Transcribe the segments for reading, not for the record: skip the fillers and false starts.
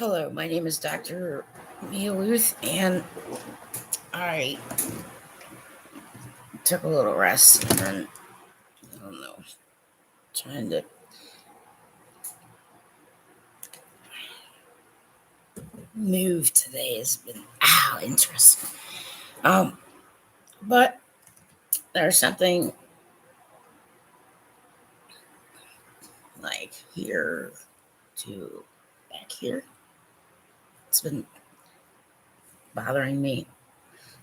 Hello, my name is Dr. Mia Luth, and I took a little rest and then, I don't know, trying to move today has been, interesting. But there's something like here to back here. It's been bothering me.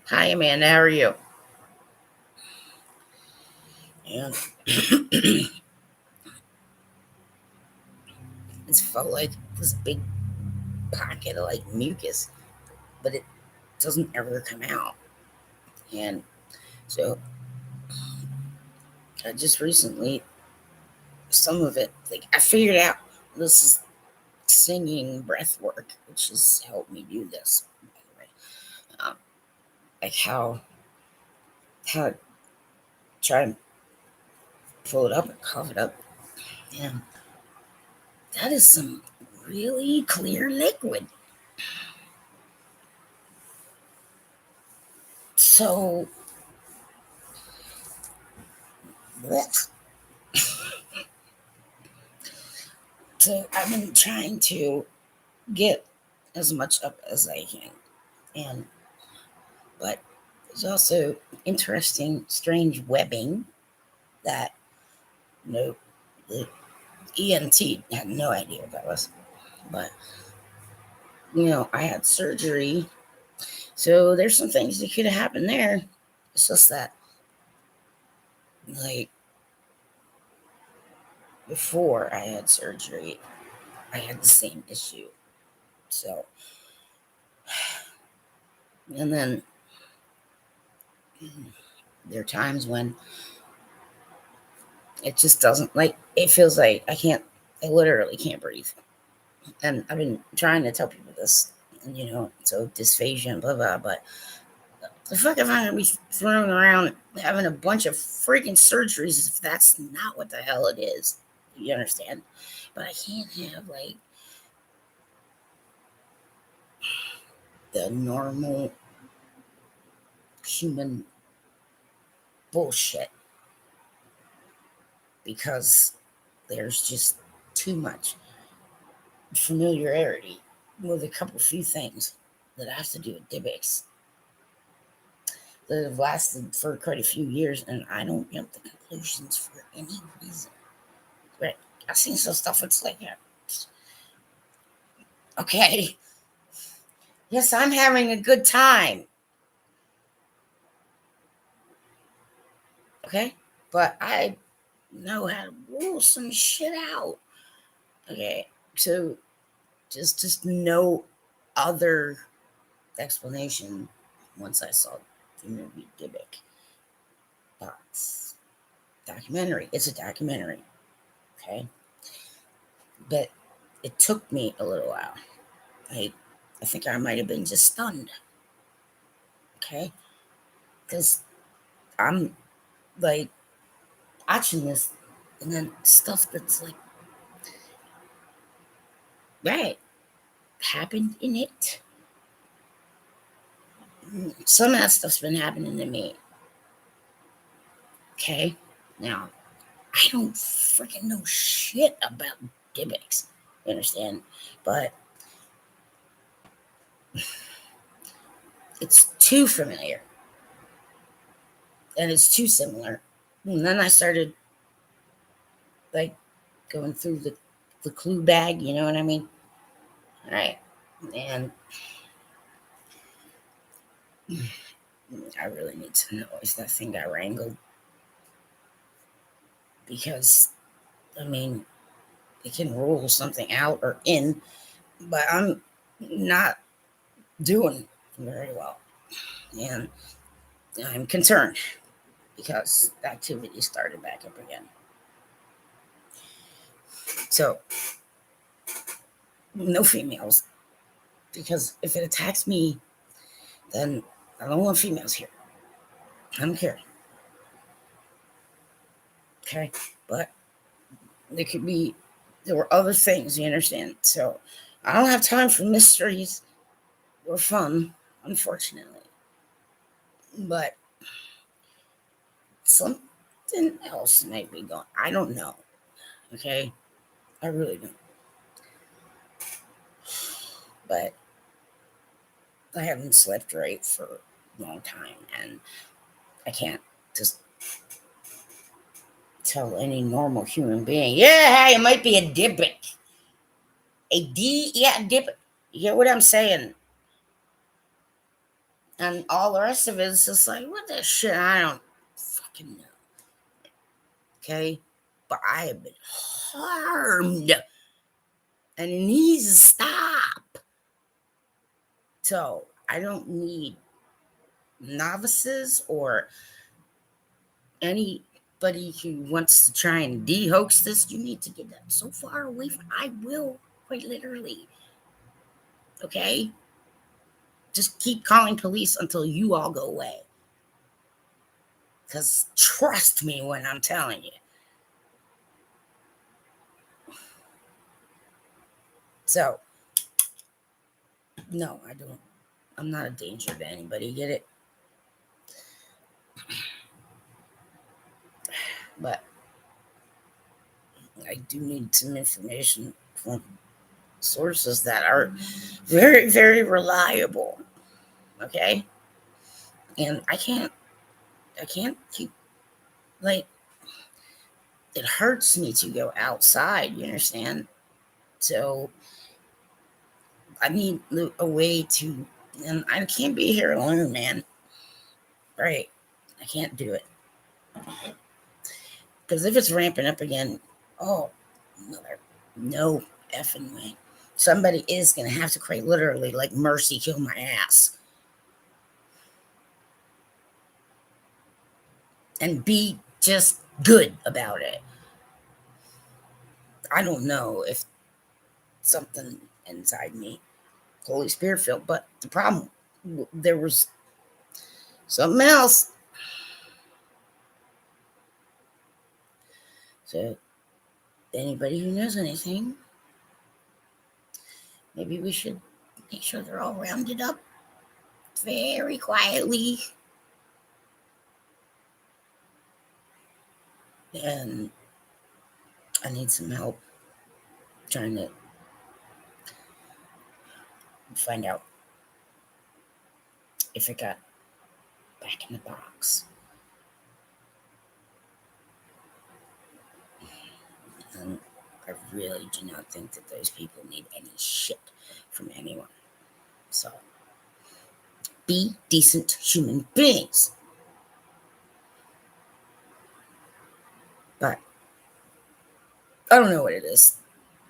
Hi, Amanda, how are you? And it's felt like this big pocket of like mucus, but it doesn't ever come out. And so I just recently, some of it, like I figured out this is singing breath work, which has helped me do this, by the way. Like how try and pull it up and cough it up. And that is some really clear liquid. So so I've been trying to get as much up as I can. And but there's also interesting, strange webbing that the ENT had no idea what that was. But I had surgery, so there's some things that could have happened there. It's just that, like, before I had surgery, I had the same issue. So, and then there are times when it just doesn't, like, it feels like I literally can't breathe. And I've been trying to tell people this, so dysphagia and blah, blah, but the fuck if I'm going to be throwing around having a bunch of freaking surgeries if that's not what the hell it is. You understand? But I can't have, like, the normal human bullshit because there's just too much familiarity with a few things that have to do with Dybbuk's that have lasted for quite a few years, and I don't jump to conclusions for any reason. Right? I've seen some stuff. It's like, okay, yes, I'm having a good time. Okay, but I know how to rule some shit out. Okay, so just no other explanation once I saw the movie Dybbuk. Documentary. It's a documentary. Okay. But it took me a little while. I think I might have been just stunned. Okay. Because I'm like watching this and then stuff that's like, right, happened in it. Some of that stuff's been happening to me. Okay. Now, I don't freaking know shit about Dybbuk's. You understand? But it's too familiar. And it's too similar. And then I started, like, going through the clue bag, you know what I mean? All right. And I really need to know if that thing got wrangled. Because, I mean, it can rule something out or in, but I'm not doing very well. And I'm concerned because the activity started back up again. So, no females. Because if it attacks me, then I don't want females here. I don't care. Okay. But there were other things, you understand? So I don't have time for mysteries or fun, unfortunately. But something else might be going. I don't know. Okay, I really don't. But I haven't slept right for a long time, and I can't just tell any normal human being, yeah, hey, it might be a Dybbuk. Yeah, Dybbuk. You get what I'm saying? And all the rest of it is just like, what the shit? I don't fucking know. Okay? But I have been harmed. And it needs to stop. So I don't need novices or anybody who wants to try and de-hoax this. You need to get that so far away from. I will, quite literally. Okay? Just keep calling police until you all go away. Because trust me when I'm telling you. So, no, I don't. I'm not a danger to anybody. Get it? But I do need some information from sources that are very, very reliable. Okay? And I can't keep, like, it hurts me to go outside, you understand? So I need a way to, and I can't be here alone, man. Right? I can't do it. Because if it's ramping up again, oh, no effing way. Somebody is going to have to quite literally, like, mercy kill my ass. And be just good about it. I don't know if something inside me, Holy Spirit filled, but the problem, there was something else. So, anybody who knows anything, maybe we should make sure they're all rounded up very quietly. And I need some help trying to find out if it got back in the box. And I really do not think that those people need any shit from anyone. So, be decent human beings. But I don't know what it is.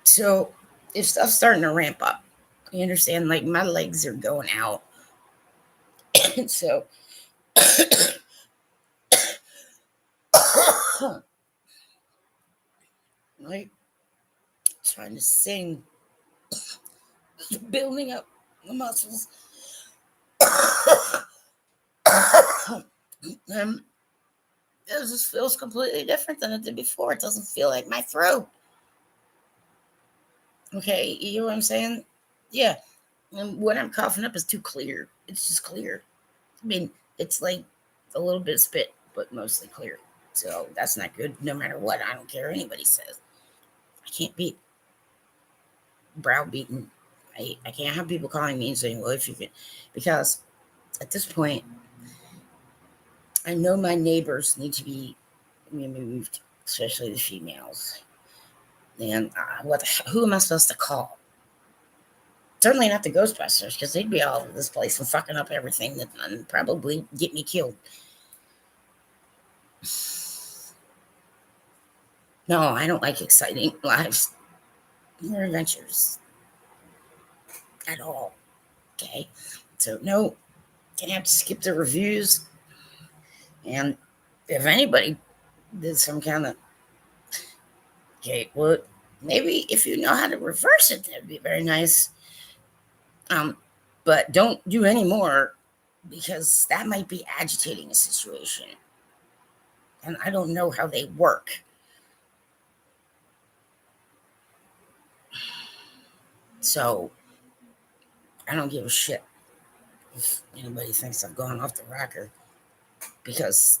So, if stuff's starting to ramp up, you understand? Like, my legs are going out. So, like, trying to sing, building up the muscles. And it just feels completely different than it did before. It doesn't feel like my throat. Okay, you know what I'm saying? Yeah. And what I'm coughing up is too clear. It's just clear. I mean, it's like a little bit of spit, but mostly clear. So that's not good no matter what. I don't care what anybody says. I can't be browbeaten. I can't have people calling me and saying, well, if you can, because at this point, I know my neighbors need to be removed, especially the females. And who am I supposed to call? Certainly not the Ghostbusters, because they'd be all over this place and fucking up everything and probably get me killed. No, I don't like exciting lives or adventures at all. Okay, so no, gonna have to skip the reviews. And if anybody did some kind of, okay, well, maybe if you know how to reverse it, that'd be very nice. But don't do any more, because that might be agitating a situation. And I don't know how they work. So I don't give a shit if anybody thinks I've gone off the rocker, because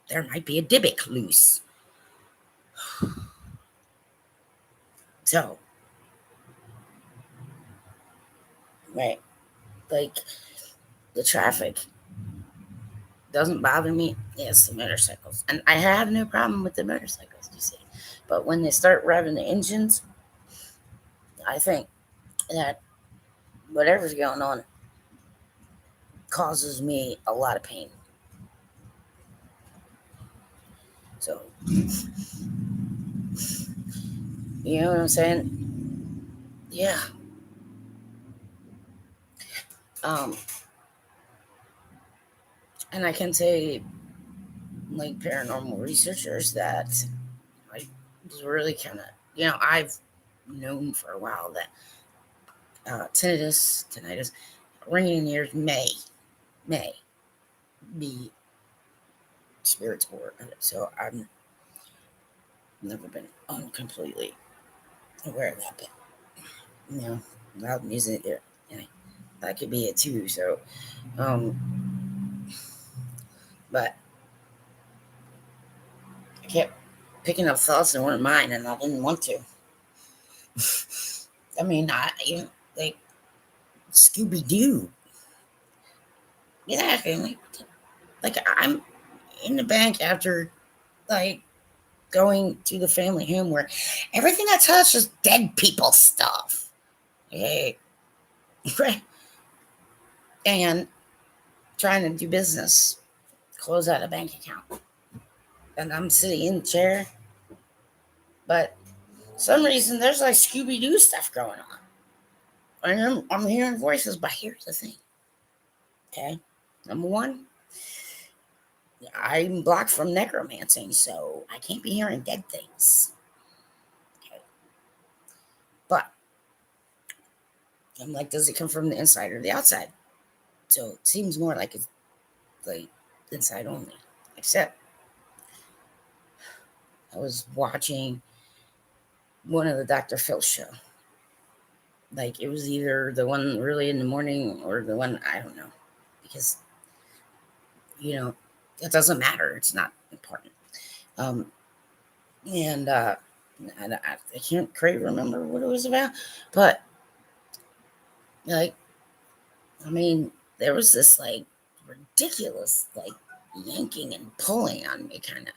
there might be a Dybbuk loose. So, right, like, the traffic doesn't bother me. Yes, the motorcycles. And I have no problem with the motorcycles, you see. But when they start revving the engines, I think that whatever's going on causes me a lot of pain. So, you know what I'm saying? Yeah. Um, and I can say, like, paranormal researchers that I was really kind of, I've known for a while that tinnitus, ringing in ears may be spirit sport. So I've never been completely aware of that. But, loud music, that could be it too. So, but I kept picking up thoughts that weren't mine, and I didn't want to. I mean, like Scooby Doo. Yeah, like I'm in the bank after, like, going to the family home where everything I touch is dead people stuff. Hey, and trying to do business, close out a bank account, and I'm sitting in the chair, but some reason there's like Scooby Doo stuff going on. And I'm hearing voices, but here's the thing. Okay, number one, I'm blocked from necromancy, so I can't be hearing dead things. Okay. But I'm like, does it come from the inside or the outside? So it seems more like it's like inside only. Except I was watching one of the Dr. Phil show. Like, it was either the one really in the morning or the one, I don't know, because it doesn't matter. It's not important. Um, and I can't quite remember what it was about, but, like, I mean, there was this, like, ridiculous, like, yanking and pulling on me, kind of,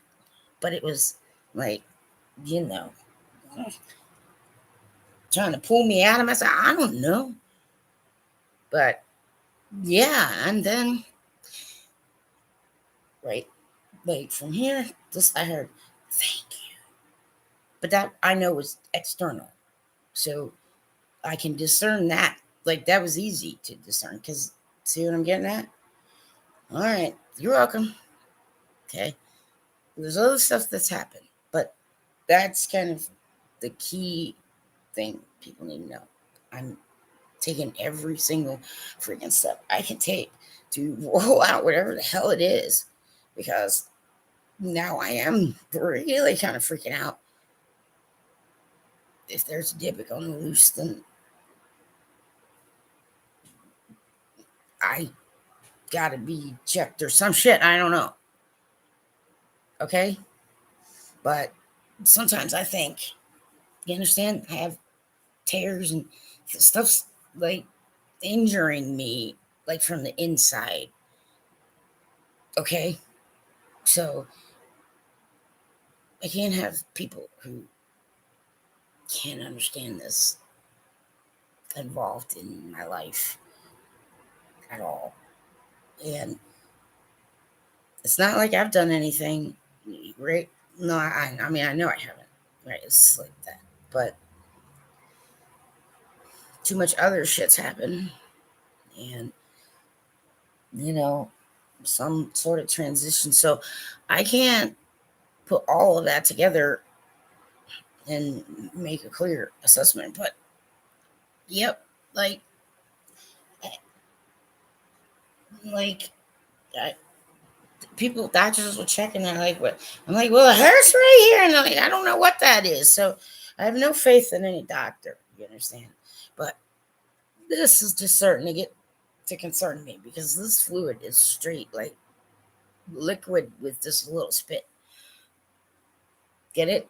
but it was like, you know, trying to pull me out of myself. I don't know, but yeah, and then right, like, from here, just I heard, "Thank you," but that I know was external, so I can discern that. Like, that was easy to discern, because see what I'm getting at? All right, you're welcome. Okay, there's other stuff that's happened, but that's kind of the key thing people need to know. I'm taking every single freaking step I can take to roll out whatever the hell it is, because now I am really kind of freaking out. If there's a Dybbuk on the loose, then I gotta be checked or some shit. I don't know. Okay? But sometimes I think, you understand, I have tears and stuff's like injuring me, like, from the inside. Okay? So I can't have people who can't understand this involved in my life at all. And it's not like I've done anything, right? No, I mean, I know I haven't. Right? It's like that. But too much other shit's happened. And, you know, some sort of transition. So I can't put all of that together and make a clear assessment. But, yep, like, like, I, doctors were checking. They're like, "What?" I'm like, "Well, it hurts right here," and they're like, "I don't know what that is." So I have no faith in any doctor. You understand? But this is just starting to get to concern me because this fluid is straight like liquid with just a little spit. Get it?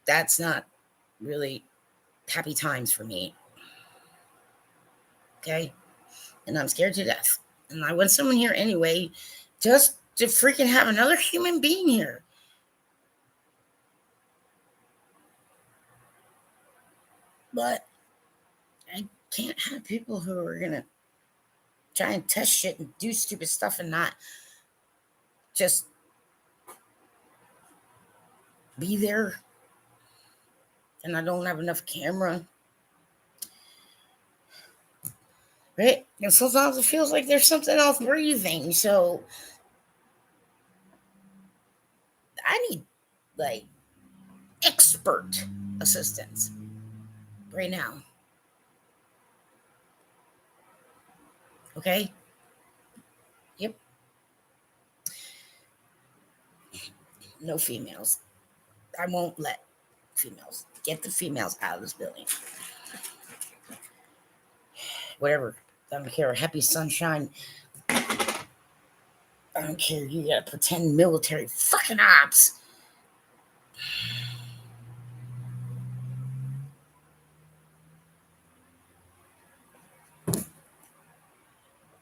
That's not really happy times for me. Okay? And I'm scared to death. And I want someone here anyway, just to freaking have another human being here. But I can't have people who are going to try and test shit and do stupid stuff and not just be there. And I don't have enough camera. Right? And sometimes it feels like there's something else breathing. So I need like expert assistance right now. Okay? Yep. No females. I won't let females. Get the females out of this building. Whatever. I don't care. Happy sunshine. I don't care. You gotta pretend military fucking ops.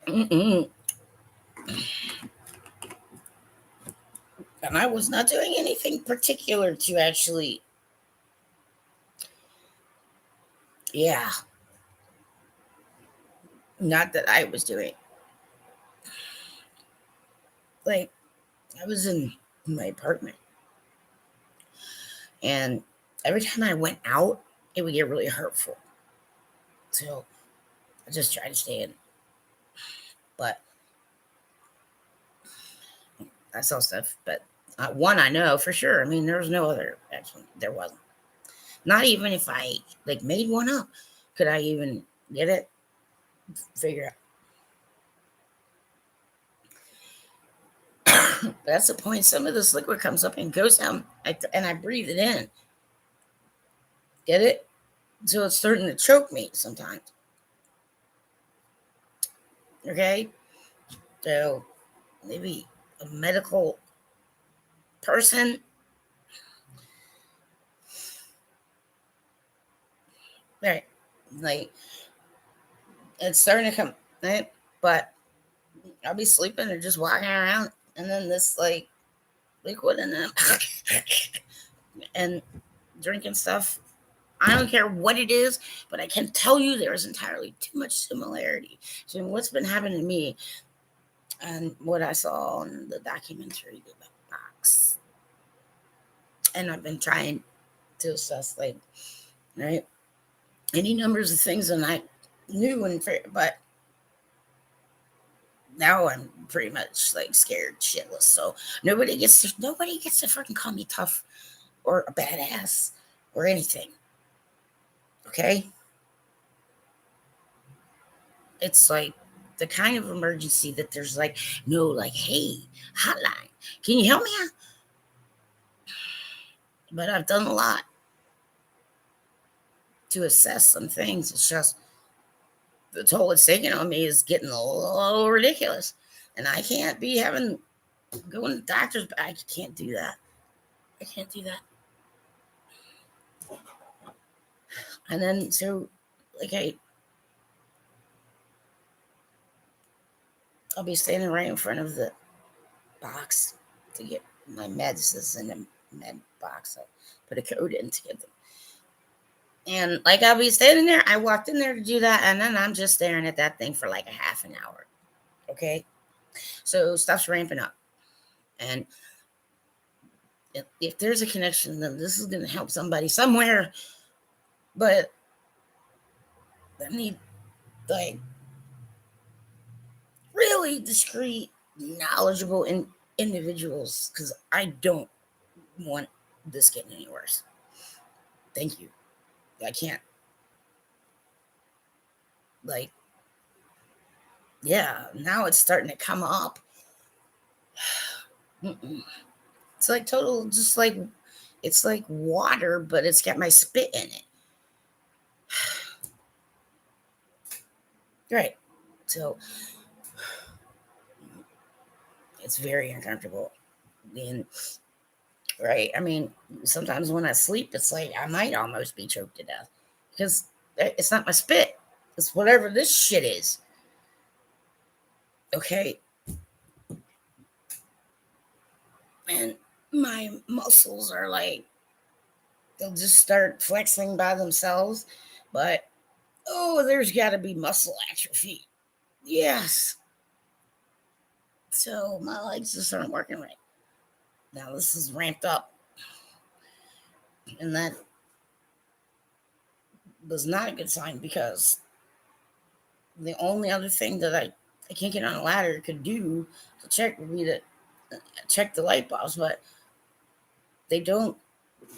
Mm-mm. And I was not doing anything particular to actually. Yeah. Not that I was doing. Like, I was in my apartment. And every time I went out, it would get really hurtful. So I just tried to stay in. But I saw stuff. But one I know for sure. I mean, there was no other. Actually, there wasn't. Not even if I like made one up, could I even get it? Figure out. That's the point. Some of this liquid comes up and goes down, and I breathe it in. Get it? So it's starting to choke me sometimes. Okay? So maybe a medical person. Right. Like, it's starting to come, right? But I'll be sleeping or just walking around, and then this, like, liquid, and then and drinking stuff. I don't care what it is, but I can tell you there is entirely too much similarity. So what's been happening to me and what I saw on the documentary, The Box. And I've been trying to assess, like, right, any numbers of things that I knew, but now I'm pretty much like scared shitless. So nobody gets to fucking call me tough or a badass or anything. Okay? It's like the kind of emergency that there's like no, like, hey, hotline, can you help me out? But I've done a lot to assess some things. It's just the toll it's taking on me is getting a little ridiculous. And I can't be going to doctors, but I can't do that. I can't do that. And then, so, like, I'll be standing right in front of the box to get my meds. This is in a med box. I put a code in to get them. And, like, I'll be standing there. I walked in there to do that, and then I'm just staring at that thing for like a half an hour. Okay? So stuff's ramping up. And if there's a connection, then this is going to help somebody somewhere. But I need, like, really discreet, knowledgeable individuals, because I don't want this getting any worse. Thank you. I can't. Like, yeah, now it's starting to come up. It's like total, just like, it's like water, but it's got my spit in it. Right. So it's very uncomfortable being right. I mean, sometimes when I sleep, it's like I might almost be choked to death because it's not my spit. It's whatever this shit is. Okay. And my muscles are like, they'll just start flexing by themselves. But, oh, there's got to be muscle atrophy. Yes. So my legs just aren't working right. Now this is ramped up. And that was not a good sign because the only other thing that I can't get on a ladder could do to check would be to check the light bulbs, but they don't.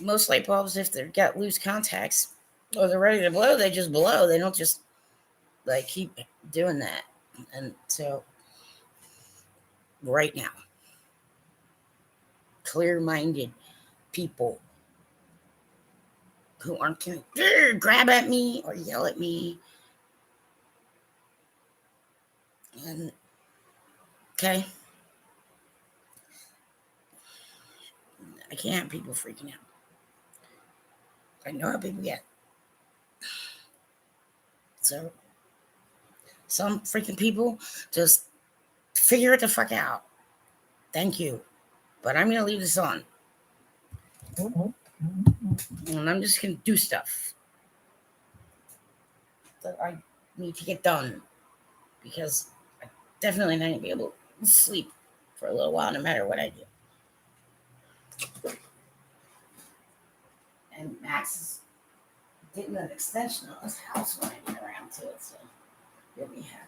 Most light bulbs, if they've got loose contacts or they're ready to blow, they just blow. They don't just like keep doing that. And so, right now, clear-minded people who aren't going to grab at me or yell at me, and okay, I can't have people freaking out. I know how people get. So some freaking people just figure it the fuck out. Thank you. But I'm going to leave this on. And I'm just going to do stuff that I need to get done because I definitely not going to be able to sleep for a little while no matter what I do. And Max is getting an extension on his house when I get around to it, so he'll be happy.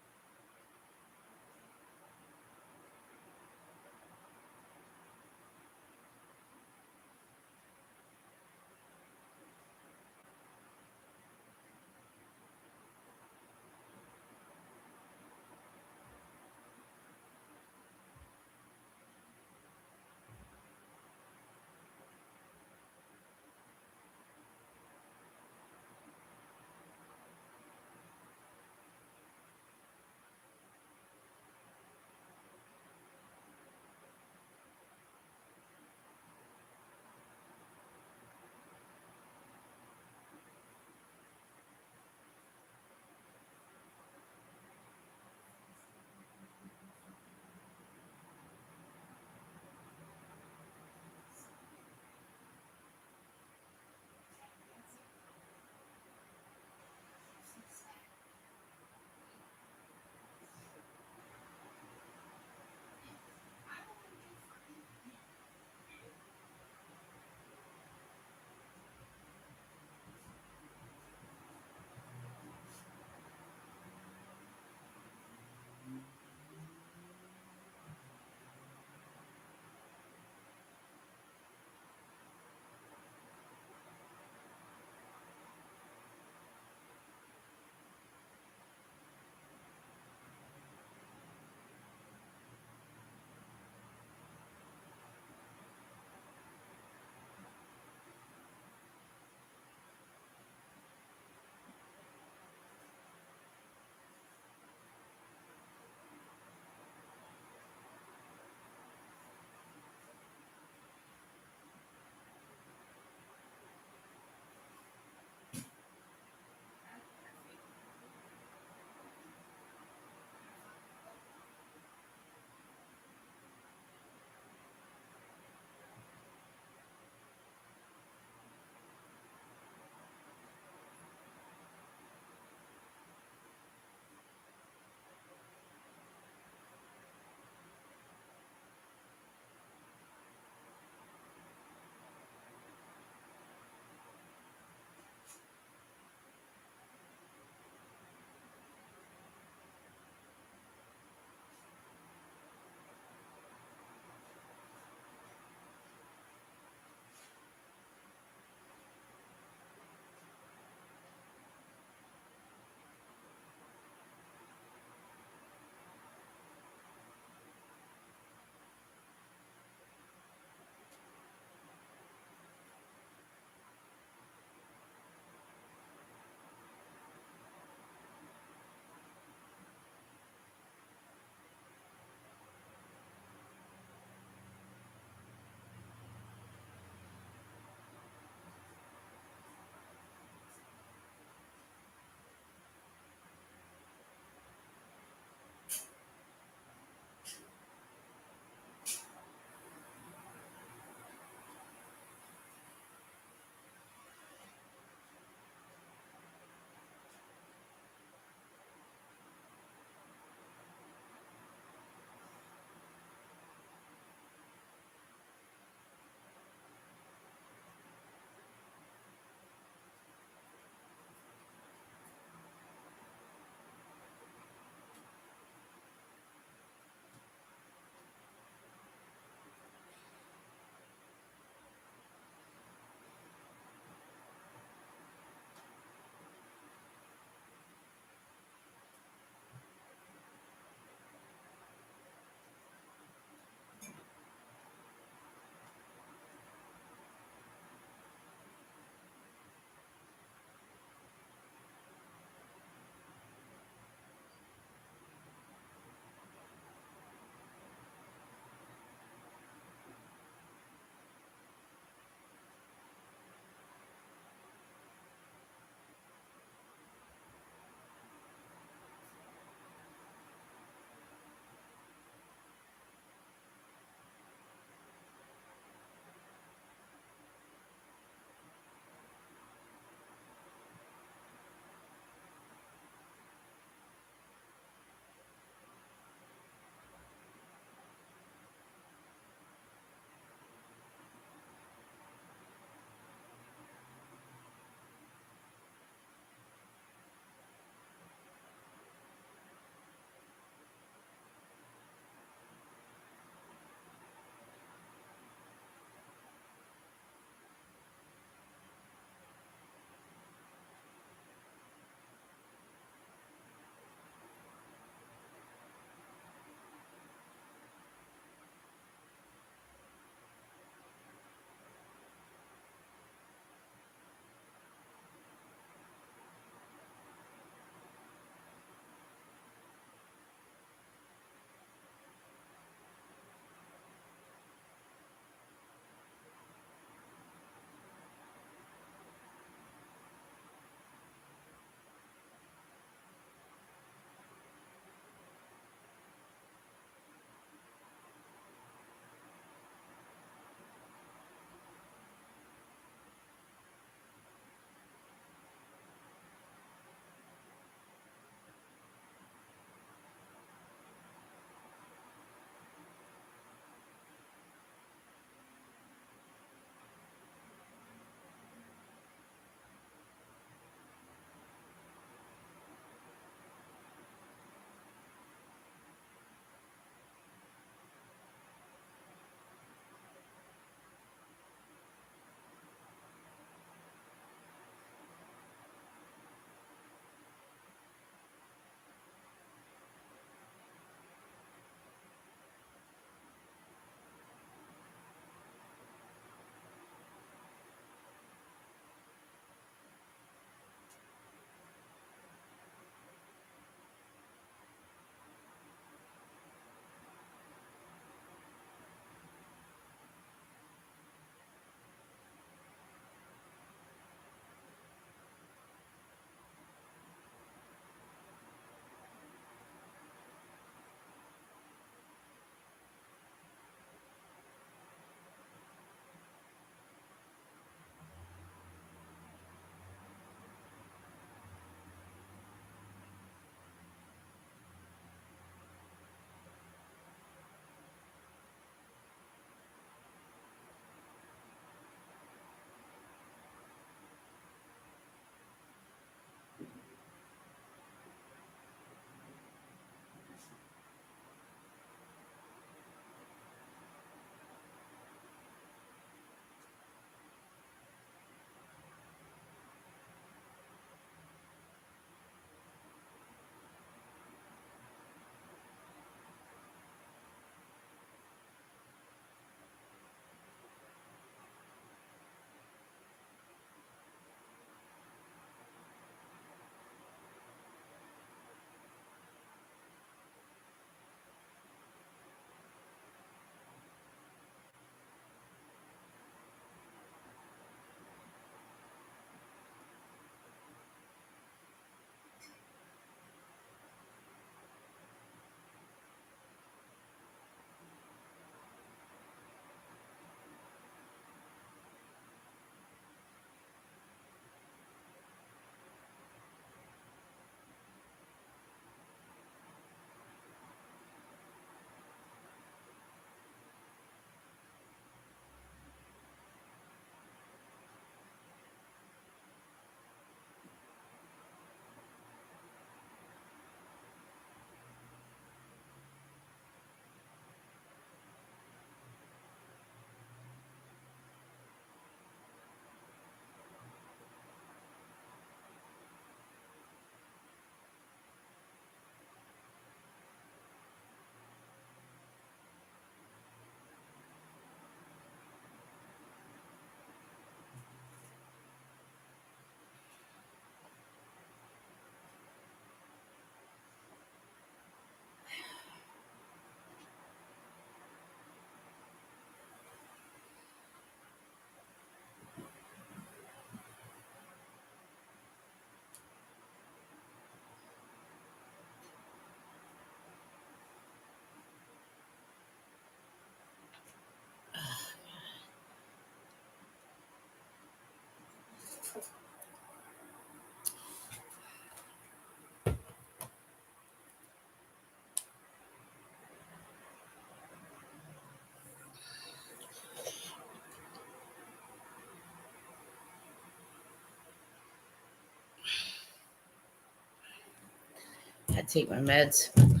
I take my meds a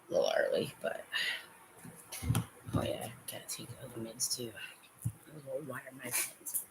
little early, but oh yeah, gotta take other meds too. Those will wire my hands.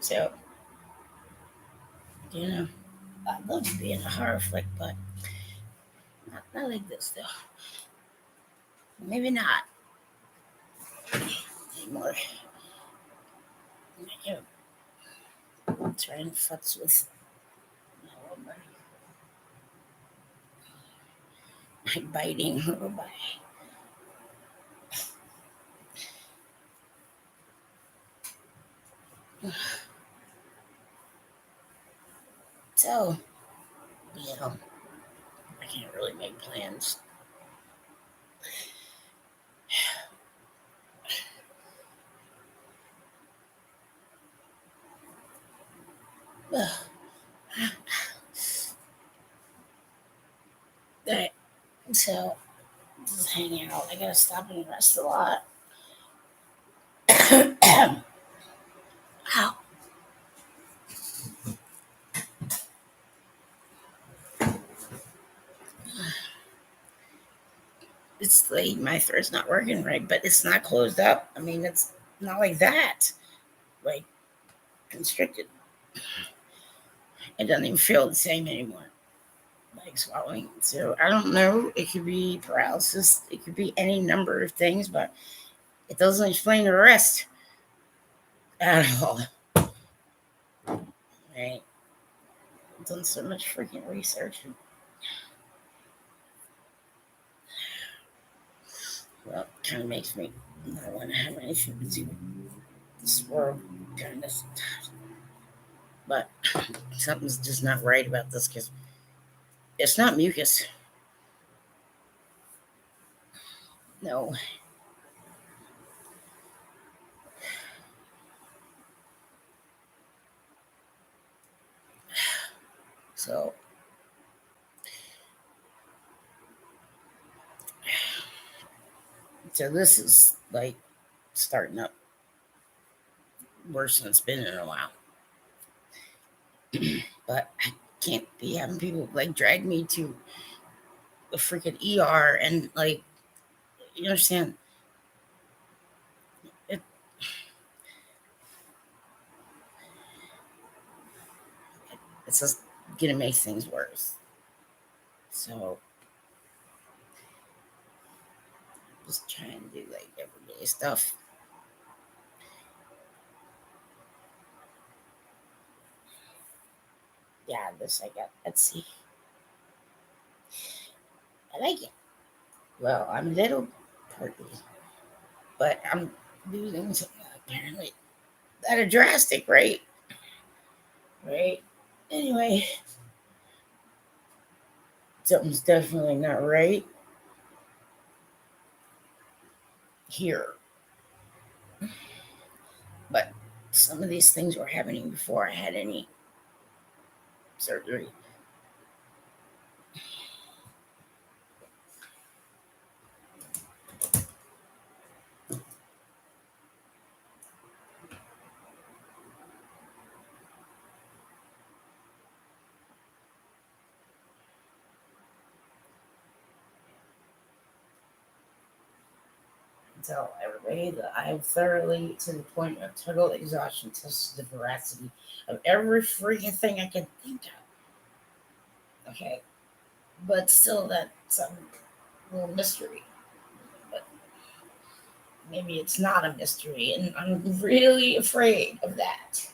So, you know, I'd love to be in a horror flick, but not like this, though. Maybe not anymore. I'm trying to futz with my biting her by. So, you know, I can't really make plans. Alright, so just hang out. I gotta stop and rest a lot. Ow. It's like my throat's not working right, but it's not closed up. I mean, it's not like that. Like constricted. It doesn't even feel the same anymore. Like swallowing. So I don't know. It could be paralysis. It could be any number of things, but it doesn't explain the rest at all. Right? I've done so much freaking research. Well, it kind of makes me not want to have anything to do with this world, kind of. But something's just not right about this because it's not mucus. No. So this is like starting up worse than it's been in a while. But I can't be having people like drag me to the freaking ER and like, you understand? It, it's just gonna make things worse. So just trying to do like everyday stuff. Yeah, this I got. Let's see. I like it. Well, I'm a little perky, but I'm losing apparently at a drastic rate. Right? Anyway, something's definitely not right here. But some of these things were happening before I had any surgery. Tell everybody that I have thoroughly, to the point of total exhaustion, tested the veracity of every freaking thing I can think of. Okay, but still, that's some little mystery. But maybe it's not a mystery, and I'm really afraid of that.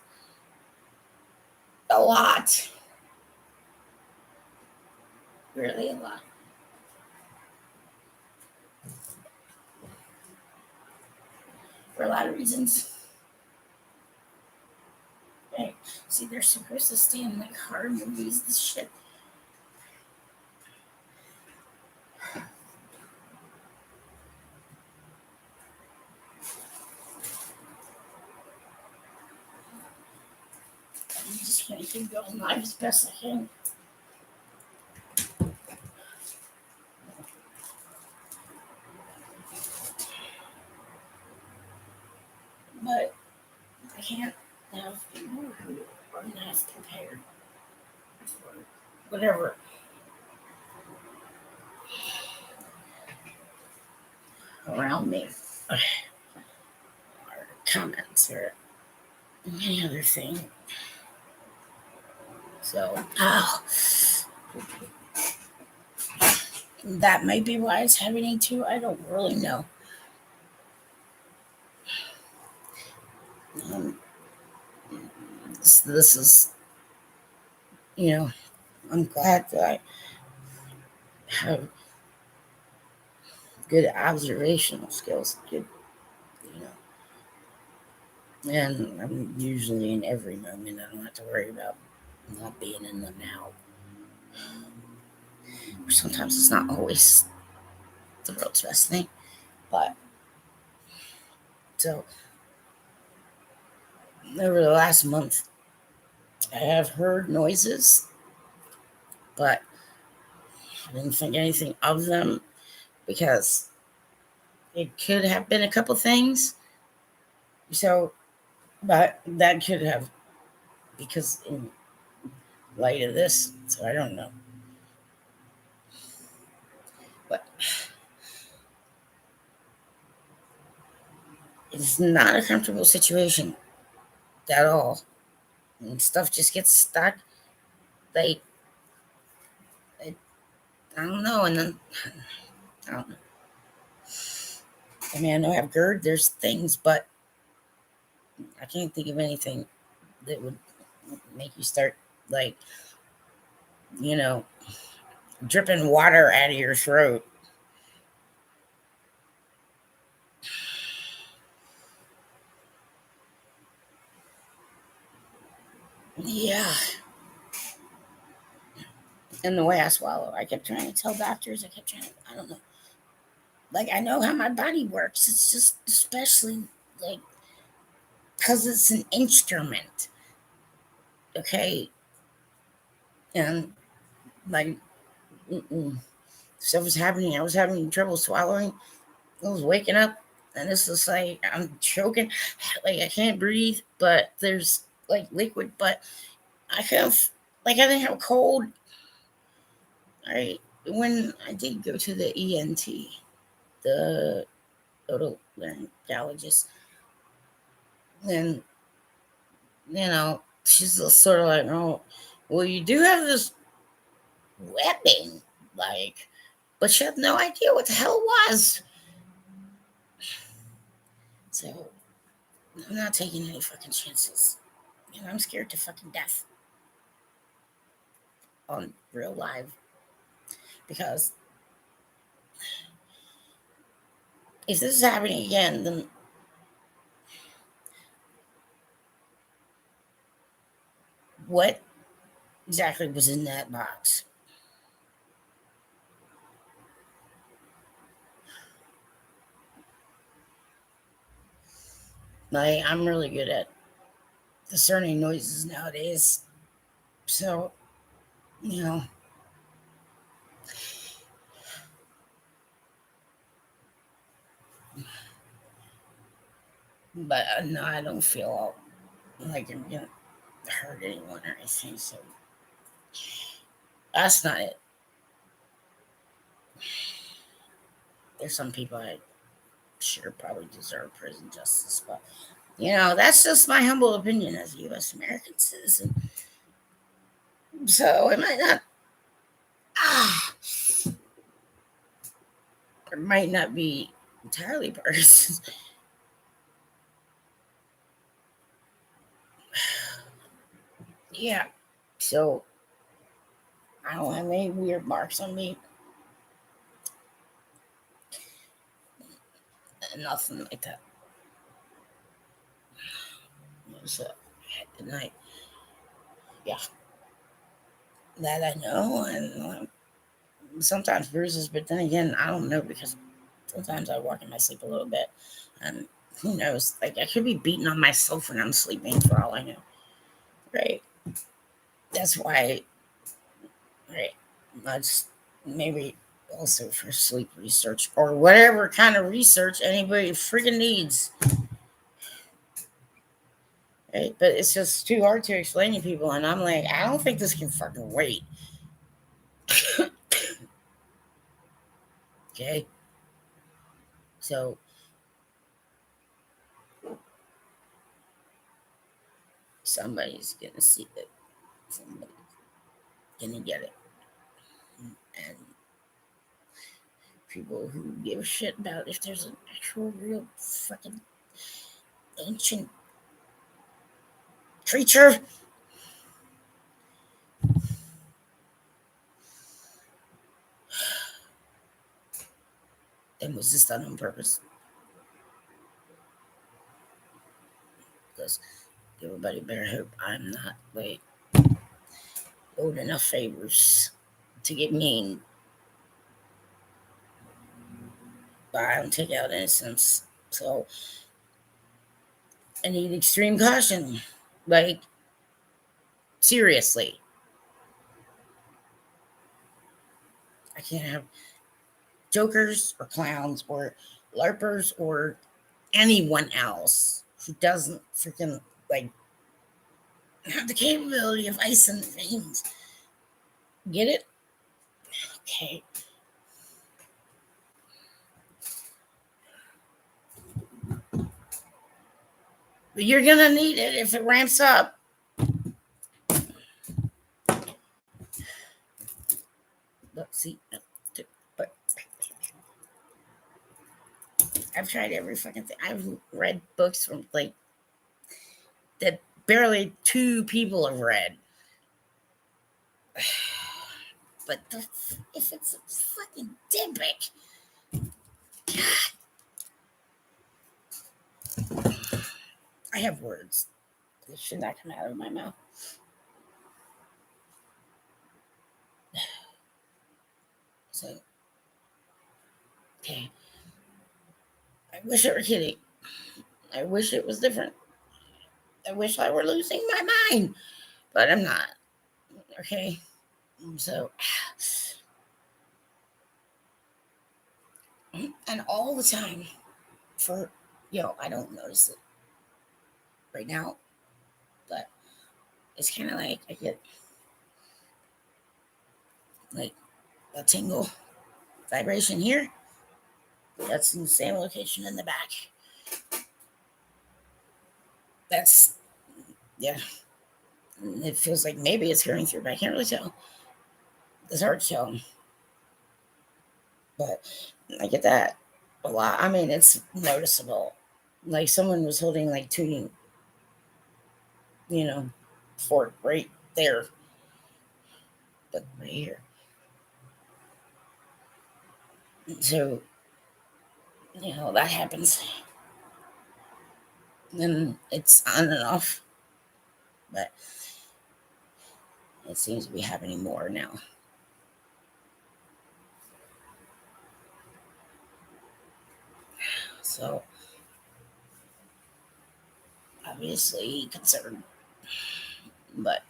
A lot, really a lot. For a lot of reasons. Right. See, they're supposed to stay in like horror movies. This shit. I'm just gonna keep going live as best I can. But I can't have people who are not prepared for whatever around me or comments or any other thing. So, oh, that might be why it's happening too. I don't really know. Um, this is, you know, I'm glad that I have good observational skills. Good, you know, and I'm usually in every moment. I don't have to worry about not being in the now. Sometimes it's not always the world's best thing, but so over the last month, I have heard noises, but I didn't think anything of them because it could have been a couple things. So, but that could have, because in light of this, so I don't know. But it's not a comfortable situation at all. And stuff just gets stuck. Like, I, I don't know. And then, I don't know. I mean, I know I have GERD, there's things, but I can't think of anything that would make you start, like, you know, dripping water out of your throat. Yeah. And the way I swallow, I kept trying to tell doctors, I don't know. Like, I know how my body works. It's just, especially, like, because it's an instrument. Okay. And, like, stuff was happening. I was having trouble swallowing. I was waking up, and it's just like I'm choking. Like, I can't breathe, but there's, like, liquid, but I have, like, I didn't have a cold. I When I did go to the ENT, the otolaryngologist, and she's just sort of like, oh, well, you do have this webbing, like, but she had no idea what the hell it was. So I'm not taking any fucking chances. I'm scared to fucking death on real live, because if this is happening again, then what exactly was in that box? Like, I'm really good at discerning noises nowadays. So, you know, but no, I don't feel like I'm gonna hurt anyone or anything. So that's not it. There's some people I sure probably deserve prison justice, but that's just my humble opinion as a U.S. American citizen. So it might not, ah, it might not be entirely partisan. Yeah. So I don't have any weird marks on me. Nothing like that. So, and yeah, that I know, and sometimes bruises, but then again, I don't know, because sometimes I walk in my sleep a little bit, and who knows? Like, I could be beating on myself when I'm sleeping, for all I know. Right? That's why. Right? That's maybe also for sleep research or whatever kind of research anybody freaking needs. Right? But it's just too hard to explain to people, and I'm like, I don't think this can fucking wait. Okay? So somebody's gonna see it. Somebody's gonna get it. And people who give a shit about if there's an actual real fucking ancient creature. And was this done on purpose? Because everybody better hope I'm not like owed enough favors to get mean. But I don't take out innocence. So I need extreme caution. Like, seriously. I can't have jokers or clowns or LARPers or anyone else who doesn't freaking like have the capability of ice and veins. Get it? Okay. But you're gonna need it if it ramps up. Look, see, but I've tried every fucking thing. I've read books from like that barely 2 people have read. But if it's a fucking Dybbuk, God, I have words that should not come out of my mouth. So, okay. I wish I were kidding. I wish it was different. I wish I were losing my mind, but I'm not. Okay. So, and all the time for, I don't notice it right now, but it's kind of like I get like a tingle vibration here. That's in the same location in the back. That's, yeah. It feels like maybe it's going through, but I can't really tell. It's hard to tell. But I get that a lot. I mean, it's noticeable. Like someone was holding like tuning, fork right there, but right here. So, that happens. And it's on and off. But it seems to be happening more now. So, obviously concerned. But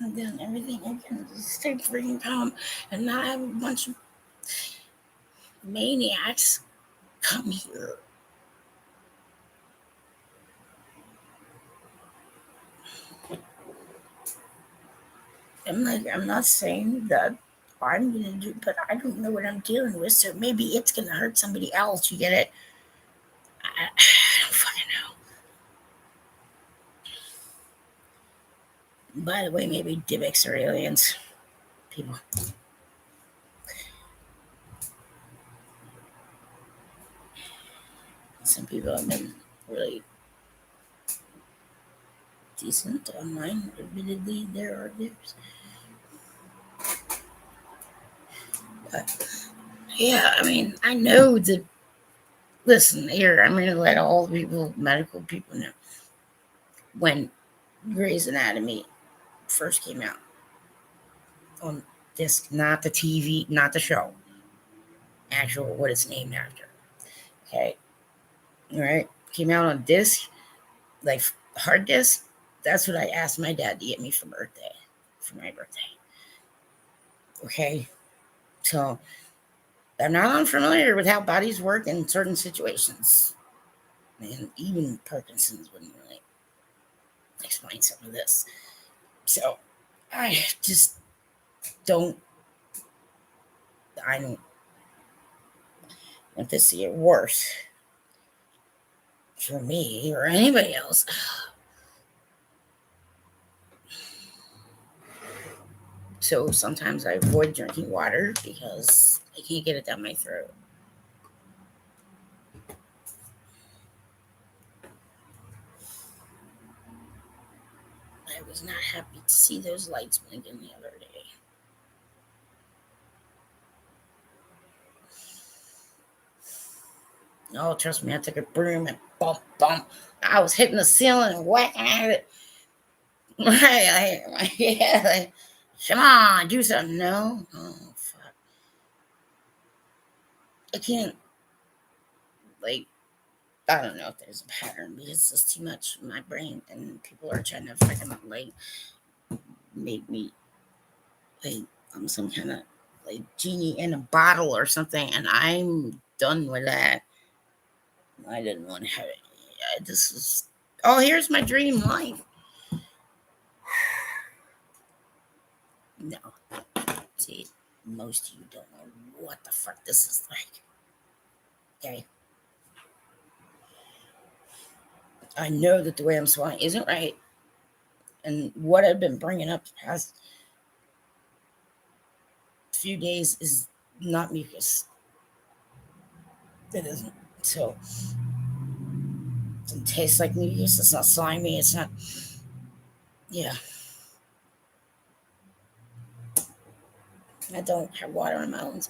I'm doing everything I can to stay freaking calm and not have a bunch of maniacs come here. I'm not saying that I'm gonna do, but I don't know what I'm dealing with, so maybe it's gonna hurt somebody else. You get it? I don't fucking know. By the way, maybe Dybbuk's are aliens. People. Some people have been really decent online. Admittedly, there are theirs. But yeah, I mean, I know that. Listen, here, I'm going to let all the medical people know. When Grey's Anatomy first came out on disc, not the TV, not the show, actual what it's named after. Okay. All right. Came out on disc, like hard disc. That's what I asked my dad to get me for my birthday. Okay. So I'm not unfamiliar with how bodies work in certain situations. And even Parkinson's wouldn't really explain some of this. So I just don't want this to get worse for me or anybody else. So sometimes I avoid drinking water because I can't get it down my throat. I was not happy to see those lights blinking the other day. Oh, trust me, I took a broom and bump, bump. I was hitting the ceiling and whacking at it. Yeah, like, come on, do something. No. Oh, fuck. I can't, like, I don't know if there's a pattern because it's too much in my brain and people are trying to freaking, like, make me, like, I'm some kind of, like, genie in a bottle or something, and I'm done with that. I didn't want to have it. Yeah, this is, oh, here's my dream life. No. See, most of you don't know what the fuck this is like. Okay. I know that the way I'm swallowing isn't right. And what I've been bringing up the past few days is not mucus. It isn't. So it tastes like mucus. It's not slimy. It's not. Yeah. I don't have water in my lungs.